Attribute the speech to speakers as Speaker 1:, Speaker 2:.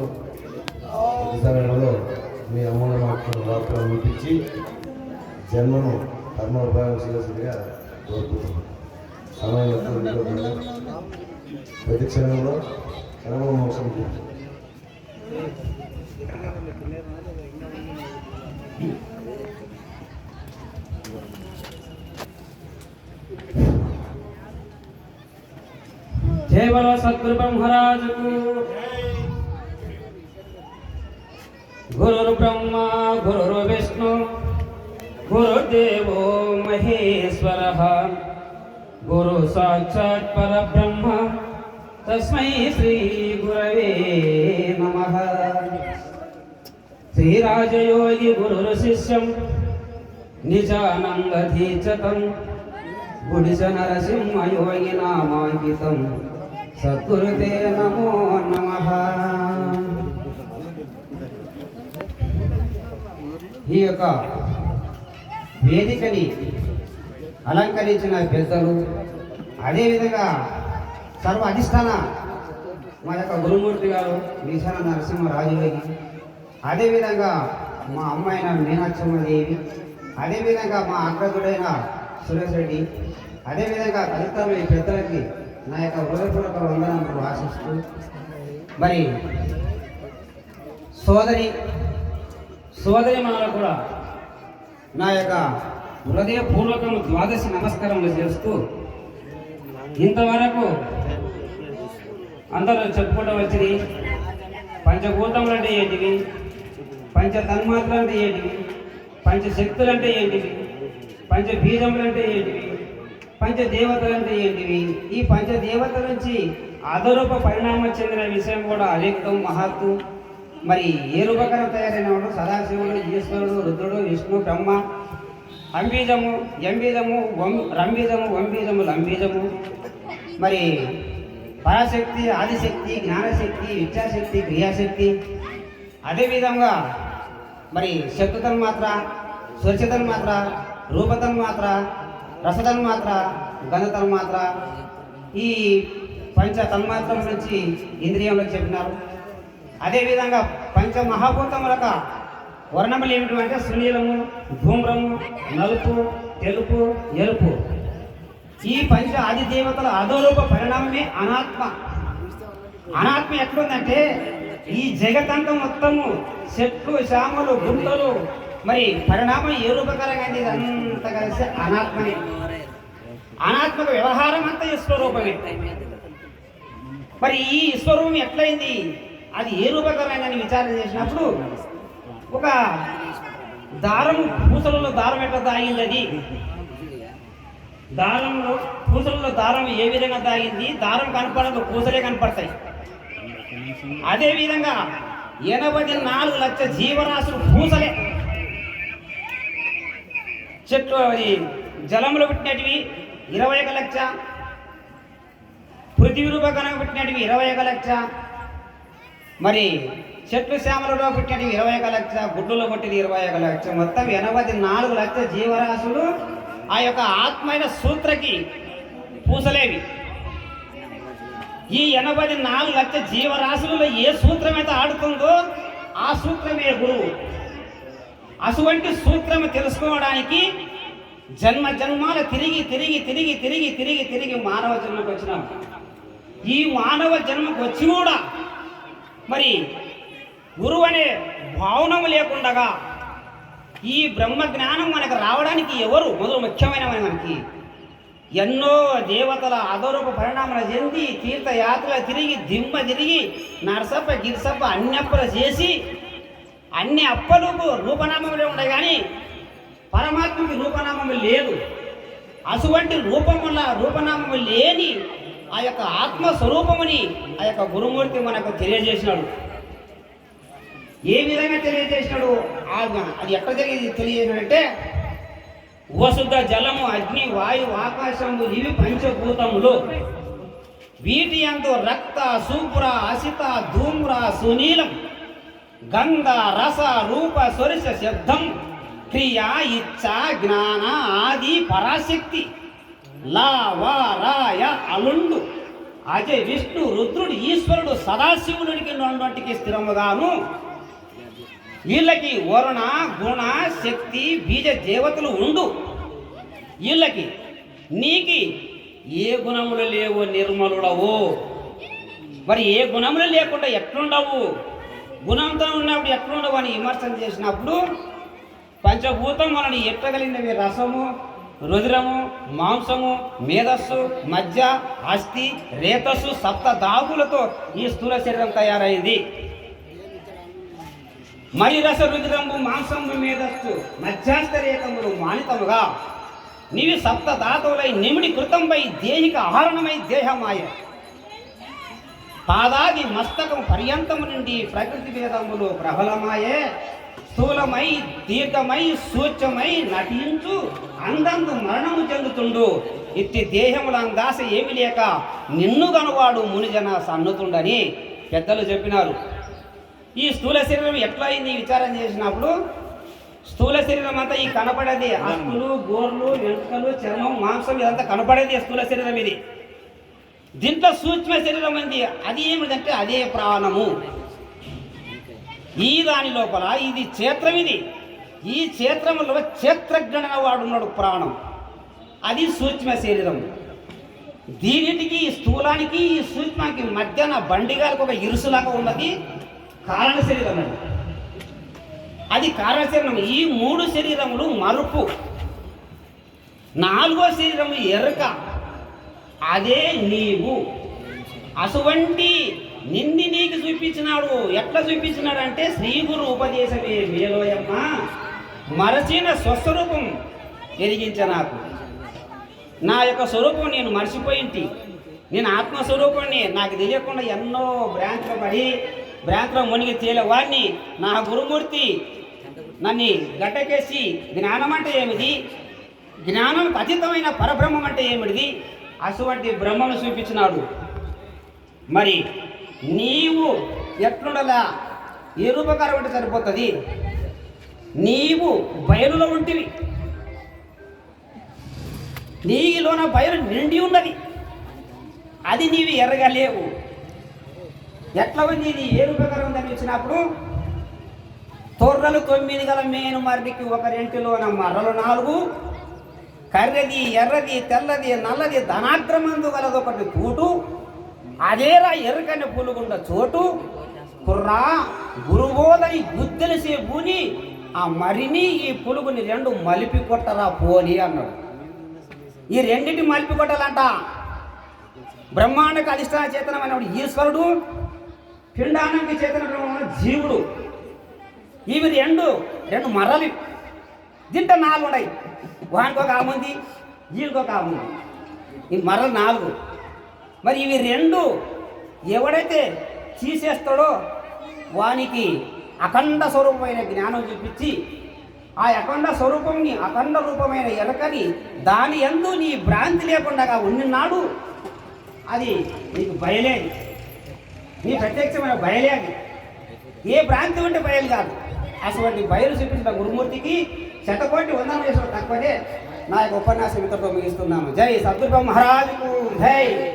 Speaker 1: మాకు ఈ సమయంలో మీ అమ్మని మాకు వార్తలు వినిపించి జన్మను కర్మోపాయం చేయాల్సిందిగా కోరుకుంటున్నాం. సమయంలో ప్రతి క్షణంలో కర్మ మోసం
Speaker 2: जय बोलो सतगुरु महाराज को। गुरु ब्रह्मा गुरु विष्णु गुरुदेवो महेश्वरः गुरु साक्षात् परब्रह्म तस्मै श्री गुरवे नमः। श्री राजयोगी गुरु शिष्यं निजानंदधीचतं गुडिस नरसिंह योगी नामांकितं सद्गुरुते नमो नमः। ఈ యొక్క వేదికని అలంకరించిన పెద్దలు, అదేవిధంగా సర్వ అధిష్టాన మా యొక్క గురుమూర్తి గారు నిశాన నరసింహరాజులకి, అదేవిధంగా మా అమ్మాయిన మీనాక్షమ్మదేవి, అదేవిధంగా మా అగ్రజుడైన సురేష్ రెడ్డి, అదేవిధంగా తదితరులు ఈ పెద్దలకి నా యొక్క హృదయపూర్వక వందనాలను ఆశిస్తూ, మరి సోదరి మనలో కూడా నా యొక్క హృదయపూర్వకము ద్వాదశి నమస్కారములు చేస్తూ, ఇంతవరకు అందరూ చెప్పుకుంటూ వచ్చింది పంచభూతములు అంటే ఏంటివి, పంచ తన్మాత్రలు అంటే ఏంటివి, పంచశక్తులు అంటే ఏంటివి, పంచబీజములు అంటే ఏంటివి, పంచదేవతలు అంటే ఏంటివి. ఈ పంచదేవతల నుంచి అదరూప పరిణామం చెందిన విషయం కూడా అవ్యక్తం మహత్తు. మరి ఏ రూపకరం తయారైన వాడు సదాశివుడు, ఈశ్వరుడు, రుద్రుడు, విష్ణు, బ్రహ్మ, అంబీజము, ఎంబీజము, రంబీజము, వంబీజము, లంబీజము, మరి పరాశక్తి, ఆదిశక్తి, జ్ఞానశక్తి, విద్యాశక్తి, క్రియాశక్తి, అదేవిధంగా మరి శక్తుతన్మాత్ర, స్వచ్ఛతన్మాత్ర, రూపతన్మాత్ర, రసతన్మాత్ర, గంధతన్మాత్ర, ఈ పంచ తన్మాత్రల నుంచి ఇంద్రియంలో చెప్పినారు. అదేవిధంగా పంచమహాభూతములక వర్ణములు ఏమిటి అంటే సునీలము, ధూమ్రము, నలుపు, తెలుపు, ఎరుపు. ఈ పంచ ఆది దేవతల అధోరూప పరిణామమే అనాత్మ. అనాత్మ ఎట్లుందంటే ఈ జగతంతా మొత్తము చెట్లు, శ్యామలు, గుంటలు, మరి పరిణామం ఏ రూపకరంగా ఇదంతా కలిసి అనాత్మనే. అనాత్మక వ్యవహారం అంతా ఈశ్వరూపమే. మరి ఈ ఈశ్వరూపం ఎట్లయింది, అది ఏ రూపకరమైనని విచారణ చేసినప్పుడు ఒక దారము, పూసలలో దారం ఎట్లా దాగింది, అది దారంలో పూసలలో దారం ఏ విధంగా దాగింది, దారం కనపడదు, పూసలే కనపడతాయి. అదేవిధంగా 84 లక్షల జీవరాశులు పూసలే. చెట్లు జలంలో పుట్టినటివి 21 లక్ష, పృథివీ రూపకరంగా పుట్టినటివి 21 లక్ష, మరి చెట్లు శ్యామలలో పుట్టినటివి 21 లక్ష, గుడ్డులో పుట్టినవి 21 లక్ష, మొత్తం 84 లక్షల జీవరాశులు ఆ యొక్క ఆత్మైన సూత్రకి పూసలేవి. ఈ 84 లక్షల జీవరాశులలో ఏ సూత్రం అయితే ఆడుతుందో ఆ సూత్రమే గురువు. అటువంటి సూత్రము తెలుసుకోవడానికి జన్మ జన్మాల తిరిగి తిరిగి తిరిగి తిరిగి తిరిగి తిరిగి మానవ జన్మకు వచ్చినాం. ఈ మానవ జన్మకు వచ్చి కూడా మరి గురువు అనే భావనము లేకుండగా ఈ బ్రహ్మ జ్ఞానం మనకు రావడానికి ఎవరు మొదలు ముఖ్యమైన మనకి ఎన్నో దేవతల అదోరూప పరిణామాలు చెంది తీర్థయాత్రలు తిరిగి దిమ్మ తిరిగి నరసప్ప గిరిసప్ప అన్ని అప్పలు చేసి అన్ని అప్పలకు రూపనామములే ఉన్నాయి, కానీ పరమాత్మకి రూపనామము లేదు. అటువంటి రూపనామము లేని ఆ యొక్క ఆత్మస్వరూపముని ఆ యొక్క గురుమూర్తి మనకు తెలియజేసినాడు. ఏ విధంగా తెలియజేసినాడు, అది ఎక్కడ తెలియజేసినాడంటే వసుధ జలము, అగ్ని, వాయువు, ఆకాశము ఇవి పంచభూతములు. వీటి యందు రక్త, శూపుర, అసిత, ధూమ్ర, సునీలం, గంధ, రస, రూప, స్వరిశ, శబ్దం, క్రియ, ఇచ్చ, జ్ఞాన, ఆది, పరాశక్తి, లా, వా, రాయ, అలుండు, అజయ్ విష్ణు రుద్రుడు ఈశ్వరుడు సదాశివునికి నొంటికి స్థిరముగాను వీళ్ళకి వరుణ గుణ శక్తి బీజ దేవతలు ఉండు. వీళ్ళకి నీకి ఏ గుణములు లేవు నిర్మలుడవు. మరి ఏ గుణములు లేకుండా ఎట్లుండవు, గుణంతో ఉన్నప్పుడు ఎట్లుండవు అని విమర్శన చేసినప్పుడు పంచభూతం మనని ఎట్టగలిగినవి రసము, రుధిరము, మాంసము, మేధస్సు, మజ్జ, అస్థి, రేతస్సు, సప్త దాగులతో ఈ స్థూల శరీరం తయారైంది. మరి రస రుధిరము, మాంసము, మేధస్సు, మధ్యాస్తరేకములు మానితముగా నీవి సప్త ధాతువులై నిమిడి కృతంపై దేహిక ఆహరణమై దేహమాయ పాదాది మస్తకం పర్యంతము నుండి ప్రకృతి భేదములు ప్రబలమాయే స్థూలమై దీర్ఘమై సూచ్యమై నటించు అందందు మరణము చెందుతుండు. ఇట్టి దేహములందాస ఏమి లేక నిన్ను గనువాడు మునిజన సన్నుతుండని పెద్దలు చెప్పినారు. ఈ స్థూల శరీరం ఎట్లా అయింది విచారం చేసినప్పుడు స్థూల శరీరం అంతా ఈ కనపడేది అస్థులు, గోర్లు, వెంట్రుకలు, చర్మం, మాంసం ఇదంతా కనపడేది స్థూల శరీరం ఇది. దీంట్లో సూక్ష్మ శరీరం ఉంది. అది ఏమిటంటే అదే ప్రాణము. ఈ దాని లోపల ఇది క్షేత్రం. ఇది ఈ క్షేత్రంలో క్షేత్రజ్ఞ వాడు ఉన్నాడు ప్రాణం. అది సూక్ష్మ శరీరం. దీనికి స్థూలానికి ఈ సూక్ష్మానికి మధ్యన బండిగారికి ఒక ఇరుసులాగా ఉన్నది కారణ శరీరం అండి. అది కారణ శరీరం. ఈ మూడు శరీరములు మరుపు. నాలుగో శరీరము ఎరుక, అదే నీవు. అటువంటి నింది నీకు చూపించినాడు. ఎట్లా చూపించినాడు అంటే శ్రీ గురు ఉపదేశమే మేలోయమ్మ మరచిన స్వస్వరూపం ఎదిగించ నాకు. నా యొక్క స్వరూపం నేను మర్చిపోయింటి. నేను ఆత్మస్వరూపాన్ని నాకు తెలియకుండా ఎన్నో బ్రాంచ్లో పడి బ్రాంచ్లో మునిగి తేలేవాడిని. నా గురుమూర్తి నన్ను గడ్డకేసి జ్ఞానం అంటే ఏమిటి, జ్ఞానం అతీతమైన పరబ్రహ్మం అంటే ఏమిటిది, అటువంటి బ్రహ్మను చూపించినాడు. మరి నీవు ఎట్లుండలా ఏ రూపకారం అంటే సరిపోతుంది. నీవు బయలులో ఉంటివి. నీలోన బయలు నిండి ఉన్నది. అది నీవి ఎర్రగా లేవు. ఎట్లా ఉంది ఇది ఏ రూపకారం ఉందని వచ్చినప్పుడు తొర్రలు 9 గల మేను మర్రికి ఒకరింటిలోన మర్రలు 4 కర్రెది, ఎర్రది, తెల్లది, నల్లది ధనాగ్రమందు గలదొకటి కూటు అదేరా ఎర్రకని పులుగుండ చోటు కుర్రా గురువోదని గుద్దెలిసే భూని ఆ మరిని ఈ పులుగుని 2 మలిపి కొట్టరా పోలి అన్నాడు. ఈ రెండింటి మలిపి కొట్టాలంట. బ్రహ్మాండకు అధిష్టాన చేతనమైనప్పుడు ఈశ్వరుడు, పిండానికి చేతనమైన జీవుడు. ఇవి రెండు మర్రలు. దీంట్లో 4 ఉన్నాయి. వానికి ఒక ఆముంది, వీళ్ళకి ఒక ఆముంది. ఈ మర్రలు 4. మరి ఇవి 2 ఎవడైతే తీసేస్తాడో వానికి అఖండ స్వరూపమైన జ్ఞానం చూపించి ఆ అఖండ స్వరూపంని అఖండ రూపమైన ఎరకని దాని యందు నీ భ్రాంతి లేకుండా ఉన్ననాడు అది నీకు బయలేది. నీ ప్రత్యక్షమైన బయలేది. ఏ భ్రాంతి ఉంటే బయలు కాదు. అటువంటి బయలు చూపించిన గురుమూర్తికి శతకోటి వందనం చేసిన తక్కువనే నా యొక్క ఉపన్యాసం ఇంతతో ముగిస్తున్నాము. జై సద్గురు మహారాజుకు జై.